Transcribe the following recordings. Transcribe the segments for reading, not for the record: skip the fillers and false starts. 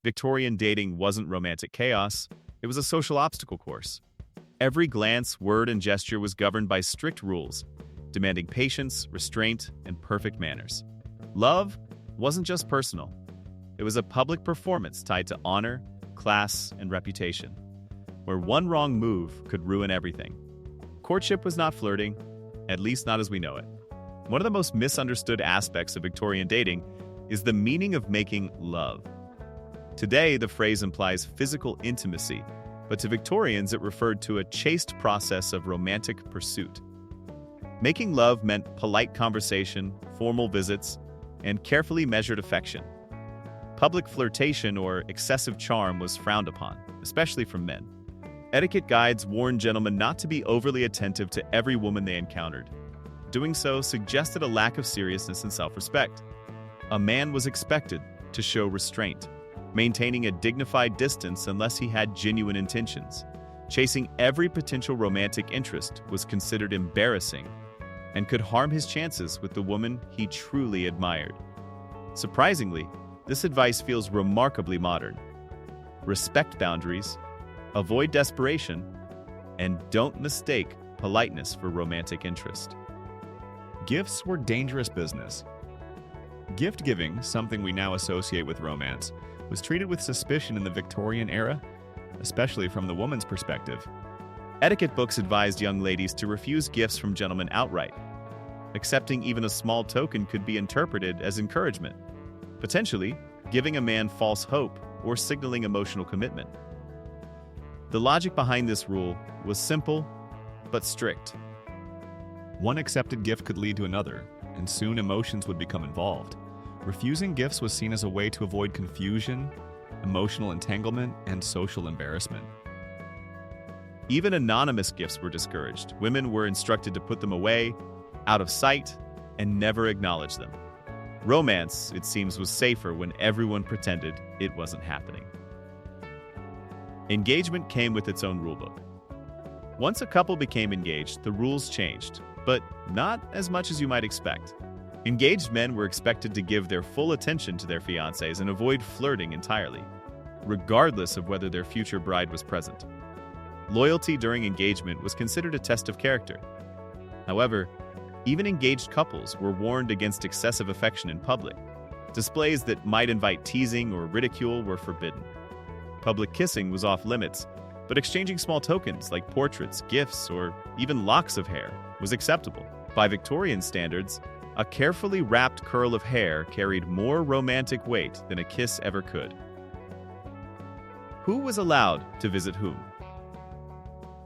Victorian dating wasn't romantic chaos, it was a social obstacle course. Every glance, word, and gesture was governed by strict rules, demanding patience, restraint, and perfect manners. Love wasn't just personal. It was a public performance tied to honor, class, and reputation, where one wrong move could ruin everything. Courtship was not flirting, at least not as we know it. One of the most misunderstood aspects of Victorian dating is the meaning of making love. Today, the phrase implies physical intimacy, but to Victorians it referred to a chaste process of romantic pursuit. Making love meant polite conversation, formal visits, and carefully measured affection. Public flirtation or excessive charm was frowned upon, especially from men. Etiquette guides warned gentlemen not to be overly attentive to every woman they encountered. Doing so suggested a lack of seriousness and self-respect. A man was expected to show restraint, maintaining a dignified distance unless he had genuine intentions. Chasing every potential romantic interest was considered embarrassing and could harm his chances with the woman he truly admired. Surprisingly, this advice feels remarkably modern. Respect boundaries, avoid desperation, and don't mistake politeness for romantic interest. Gifts were dangerous business. Gift giving, something we now associate with romance, was treated with suspicion in the Victorian era, especially from the woman's perspective. Etiquette books advised young ladies to refuse gifts from gentlemen outright. Accepting even a small token could be interpreted as encouragement, potentially giving a man false hope or signaling emotional commitment. The logic behind this rule was simple but strict. One accepted gift could lead to another, and soon emotions would become involved. Refusing gifts was seen as a way to avoid confusion, emotional entanglement, and social embarrassment. Even anonymous gifts were discouraged. Women were instructed to put them away, out of sight, and never acknowledge them. Romance, it seems, was safer when everyone pretended it wasn't happening. Engagement came with its own rulebook. Once a couple became engaged, the rules changed, but not as much as you might expect. Engaged men were expected to give their full attention to their fiancés and avoid flirting entirely, regardless of whether their future bride was present. Loyalty during engagement was considered a test of character. However, even engaged couples were warned against excessive affection in public. Displays that might invite teasing or ridicule were forbidden. Public kissing was off limits, but exchanging small tokens like portraits, gifts, or even locks of hair was acceptable. By Victorian standards, a carefully wrapped curl of hair carried more romantic weight than a kiss ever could. Who was allowed to visit whom?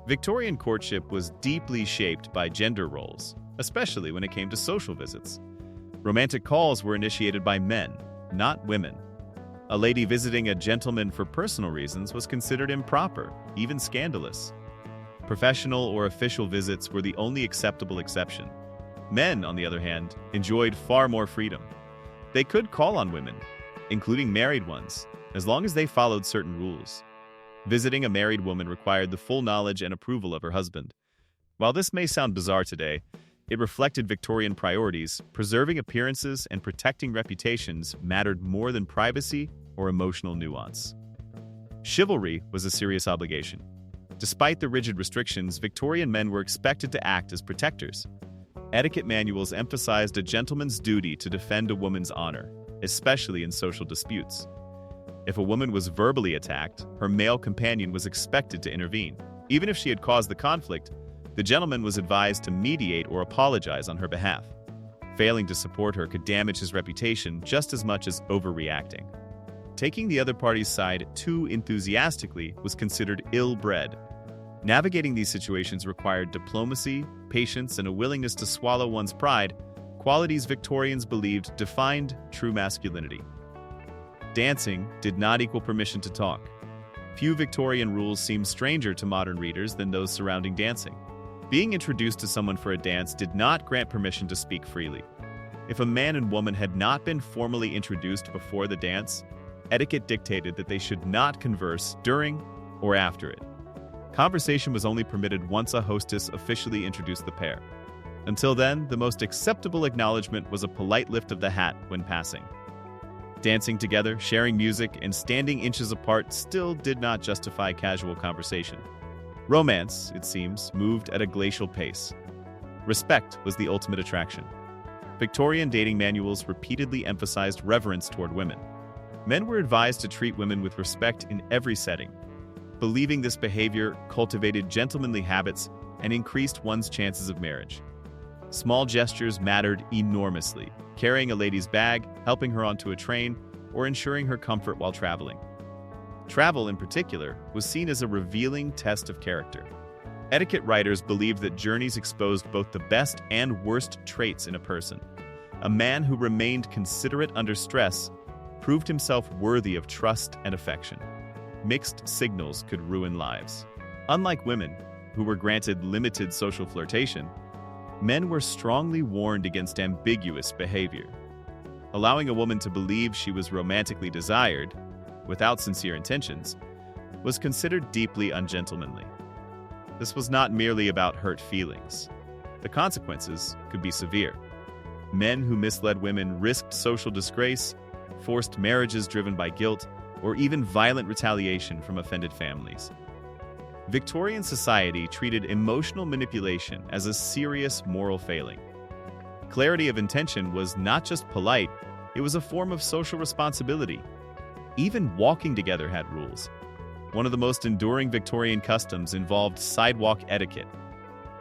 Victorian courtship was deeply shaped by gender roles, especially when it came to social visits. Romantic calls were initiated by men, not women. A lady visiting a gentleman for personal reasons was considered improper, even scandalous. Professional or official visits were the only acceptable exception. Men, on the other hand, enjoyed far more freedom. They could call on women, including married ones, as long as they followed certain rules. Visiting a married woman required the full knowledge and approval of her husband. While this may sound bizarre today, it reflected Victorian priorities. Preserving appearances and protecting reputations mattered more than privacy or emotional nuance. Chivalry was a serious obligation. Despite the rigid restrictions, Victorian men were expected to act as protectors. Etiquette manuals emphasized a gentleman's duty to defend a woman's honor, especially in social disputes. If a woman was verbally attacked, her male companion was expected to intervene. Even if she had caused the conflict, the gentleman was advised to mediate or apologize on her behalf. Failing to support her could damage his reputation just as much as overreacting. Taking the other party's side too enthusiastically was considered ill-bred. Navigating these situations required diplomacy, patience, and a willingness to swallow one's pride, qualities Victorians believed defined true masculinity. Dancing did not equal permission to talk. Few Victorian rules seem stranger to modern readers than those surrounding dancing. Being introduced to someone for a dance did not grant permission to speak freely. If a man and woman had not been formally introduced before the dance, etiquette dictated that they should not converse during or after it. Conversation was only permitted once a hostess officially introduced the pair. Until then, the most acceptable acknowledgement was a polite lift of the hat when passing. Dancing together, sharing music, and standing inches apart still did not justify casual conversation. Romance, it seems, moved at a glacial pace. Respect was the ultimate attraction. Victorian dating manuals repeatedly emphasized reverence toward women. Men were advised to treat women with respect in every setting. Believing this behavior cultivated gentlemanly habits and increased one's chances of marriage. Small gestures mattered enormously, carrying a lady's bag, helping her onto a train, or ensuring her comfort while traveling. Travel, in particular, was seen as a revealing test of character. Etiquette writers believed that journeys exposed both the best and worst traits in a person. A man who remained considerate under stress proved himself worthy of trust and affection. Mixed signals could ruin lives. Unlike women, who were granted limited social flirtation, men were strongly warned against ambiguous behavior. Allowing a woman to believe she was romantically desired, without sincere intentions, was considered deeply ungentlemanly. This was not merely about hurt feelings. The consequences could be severe. Men who misled women risked social disgrace, forced marriages driven by guilt, or even violent retaliation from offended families. Victorian society treated emotional manipulation as a serious moral failing. Clarity of intention was not just polite, it was a form of social responsibility. Even walking together had rules. One of the most enduring Victorian customs involved sidewalk etiquette.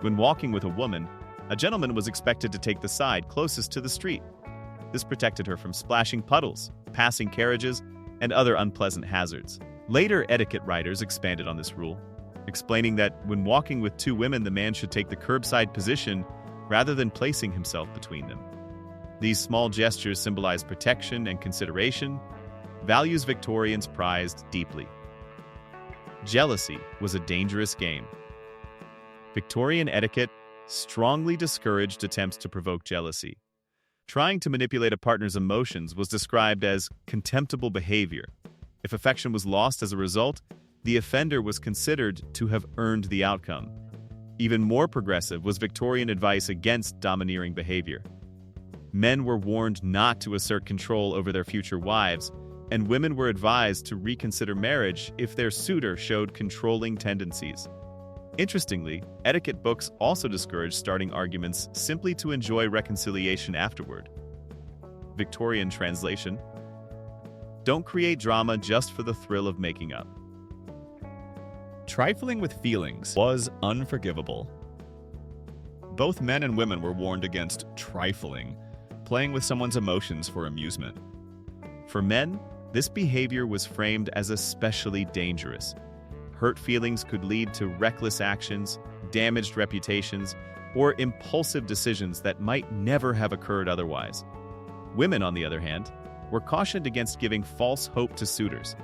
When walking with a woman, a gentleman was expected to take the side closest to the street. This protected her from splashing puddles, passing carriages, and other unpleasant hazards. Later etiquette writers expanded on this rule, explaining that when walking with two women, the man should take the curbside position rather than placing himself between them. These small gestures symbolize protection and consideration, values Victorians prized deeply. Jealousy was a dangerous game. Victorian etiquette strongly discouraged attempts to provoke jealousy. Trying to manipulate a partner's emotions was described as contemptible behavior. If affection was lost as a result, the offender was considered to have earned the outcome. Even more progressive was Victorian advice against domineering behavior. Men were warned not to assert control over their future wives, and women were advised to reconsider marriage if their suitor showed controlling tendencies. Interestingly, etiquette books also discouraged starting arguments simply to enjoy reconciliation afterward. Victorian translation: don't create drama just for the thrill of making up. Trifling with feelings was unforgivable. Both men and women were warned against trifling, playing with someone's emotions for amusement. For men, this behavior was framed as especially dangerous. Hurt feelings could lead to reckless actions, damaged reputations, or impulsive decisions that might never have occurred otherwise. Women, on the other hand, were cautioned against giving false hope to suitors.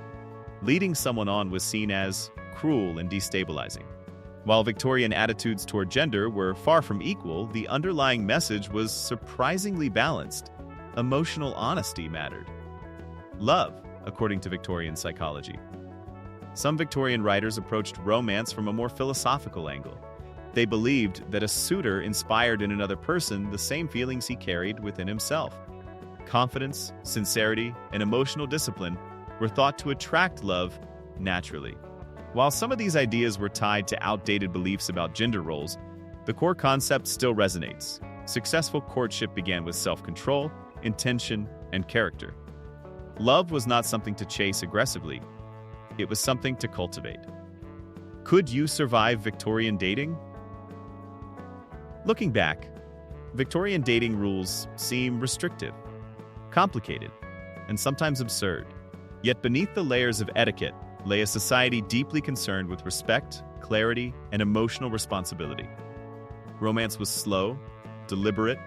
Leading someone on was seen as cruel and destabilizing. While Victorian attitudes toward gender were far from equal, the underlying message was surprisingly balanced. Emotional honesty mattered. Love, according to Victorian psychology. Some Victorian writers approached romance from a more philosophical angle. They believed that a suitor inspired in another person the same feelings he carried within himself. Confidence, sincerity, and emotional discipline were thought to attract love naturally. While some of these ideas were tied to outdated beliefs about gender roles, the core concept still resonates. Successful courtship began with self-control, intention, and character. Love was not something to chase aggressively. It was something to cultivate. Could you survive Victorian dating? Looking back, Victorian dating rules seem restrictive, complicated, and sometimes absurd. Yet beneath the layers of etiquette lay a society deeply concerned with respect, clarity, and emotional responsibility. Romance was slow, deliberate,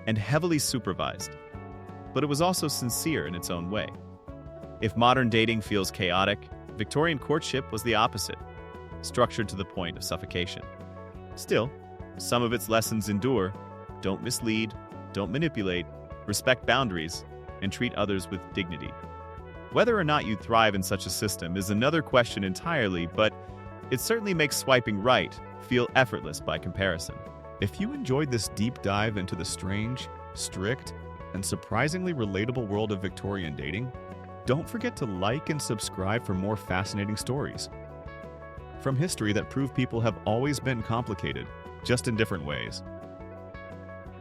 and heavily supervised, but it was also sincere in its own way. If modern dating feels chaotic, Victorian courtship was the opposite, structured to the point of suffocation. Still, some of its lessons endure. Don't mislead, don't manipulate, respect boundaries, and treat others with dignity. Whether or not you thrive in such a system is another question entirely, but it certainly makes swiping right feel effortless by comparison. If you enjoyed this deep dive into the strange, strict, and surprisingly relatable world of Victorian dating, don't forget to like and subscribe for more fascinating stories from history that prove people have always been complicated, just in different ways.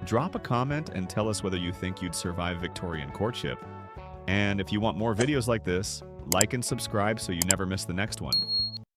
Drop a comment and tell us whether you think you'd survive Victorian courtship. And if you want more videos like this, like and subscribe so you never miss the next one.